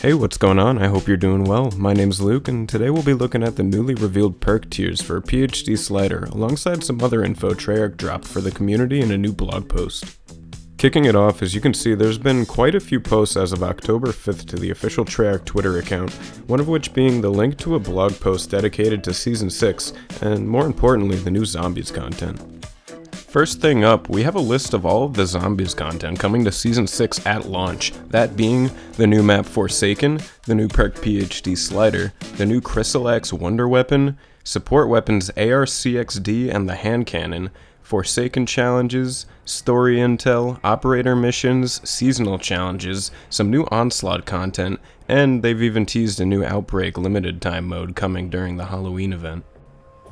Hey, what's going on? I hope you're doing well. My name's Luke, and today we'll be looking at the newly revealed perk tiers for PhD Slider, alongside some other info Treyarch dropped for the community in a new blog post. Kicking it off, as you can see, there's been quite a few posts as of October 5th to the official Treyarch Twitter account, one of which being the link to a blog post dedicated to Season 6, and more importantly, the new Zombies content. First thing up, we have a list of all of the Zombies content coming to Season 6 at launch, that being the new map Forsaken, the new perk PhD Slider, the new Chrysalax Wonder Weapon, support weapons AR-CXD and the hand cannon, Forsaken challenges, story intel, operator missions, seasonal challenges, some new Onslaught content, and they've even teased a new Outbreak limited time mode coming during the Halloween event.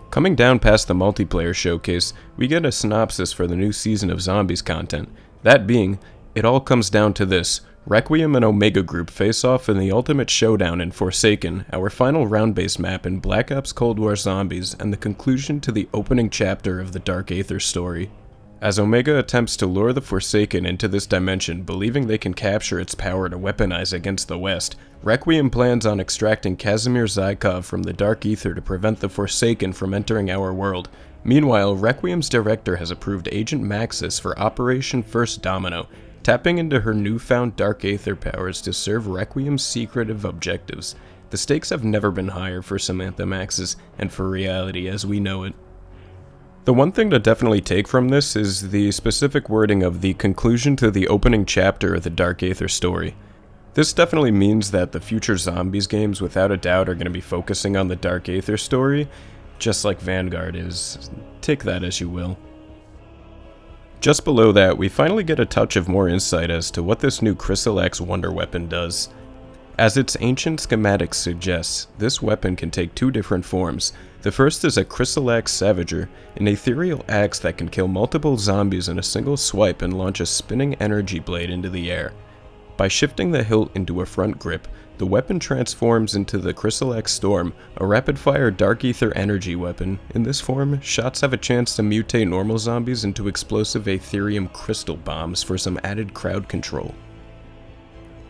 Coming down past the multiplayer showcase, we get a synopsis for the new season of Zombies content. That being, it all comes down to this: Requiem and Omega Group face off in the ultimate showdown in Forsaken, our final round-based map in Black Ops Cold War Zombies, and the conclusion to the opening chapter of the Dark Aether story. As Omega attempts to lure the Forsaken into this dimension, believing they can capture its power to weaponize against the West, Requiem plans on extracting Casimir Zykov from the Dark Aether to prevent the Forsaken from entering our world. Meanwhile, Requiem's director has approved Agent Maxis for Operation First Domino, tapping into her newfound Dark Aether powers to serve Requiem's secretive objectives. The stakes have never been higher for Samantha Maxis, and for reality as we know it. The one thing to definitely take from this is the specific wording of the conclusion to the opening chapter of the Dark Aether story. This definitely means that the future Zombies games without a doubt are going to be focusing on the Dark Aether story, just like Vanguard is. Take that as you will. Just below that, we finally get a touch of more insight as to what this new Chrysalax Wonder Weapon does. As its ancient schematics suggests, this weapon can take two different forms. The first is a Chrysalax Savager, an ethereal axe that can kill multiple zombies in a single swipe and launch a spinning energy blade into the air. By shifting the hilt into a front grip, the weapon transforms into the Chrysalax Storm, a rapid-fire Dark Aether energy weapon. In this form, shots have a chance to mutate normal zombies into explosive Aetherium crystal bombs for some added crowd control.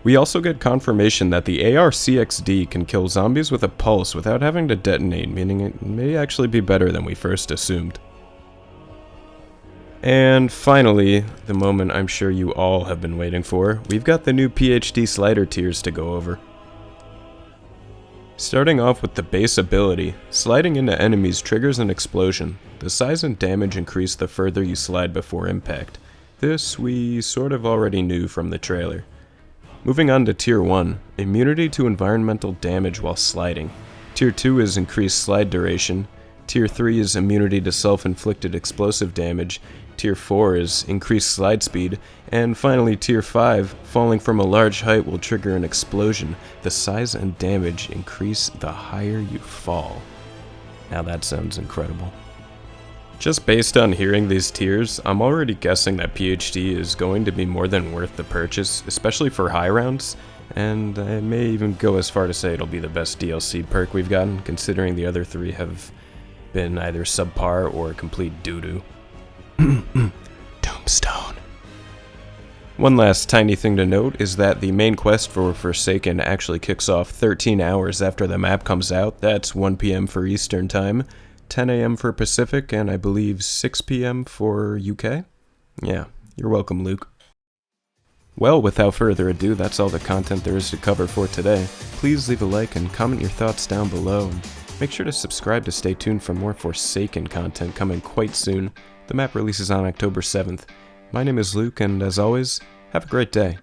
We also get confirmation that the AR-CXD can kill zombies with a pulse without having to detonate, meaning it may actually be better than we first assumed. And finally, the moment I'm sure you all have been waiting for, we've got the new PhD Slider tiers to go over. Starting off with the base ability, sliding into enemies triggers an explosion. The size and damage increase the further you slide before impact. This we sort of already knew from the trailer. Moving on to Tier 1, immunity to environmental damage while sliding. Tier 2 is increased slide duration. Tier 3 is immunity to self-inflicted explosive damage. Tier 4 is increased slide speed. And finally, Tier 5, falling from a large height will trigger an explosion. The size and damage increase the higher you fall. Now that sounds incredible. Just based on hearing these tiers, I'm already guessing that PhD is going to be more than worth the purchase, especially for high rounds, and I may even go as far to say it'll be the best DLC perk we've gotten, considering the other three have been either subpar or complete doo-doo. Tombstone. One last tiny thing to note is that the main quest for Forsaken actually kicks off 13 hours after the map comes out. That's 1 PM for Eastern Time. 10 AM for Pacific, and I believe 6 PM for UK? Yeah, you're welcome, Luke. Well, without further ado, that's all the content there is to cover for today. Please leave a like and comment your thoughts down below, and make sure to subscribe to stay tuned for more Forsaken content coming quite soon. The map releases on October 7th. My name is Luke, and as always, have a great day.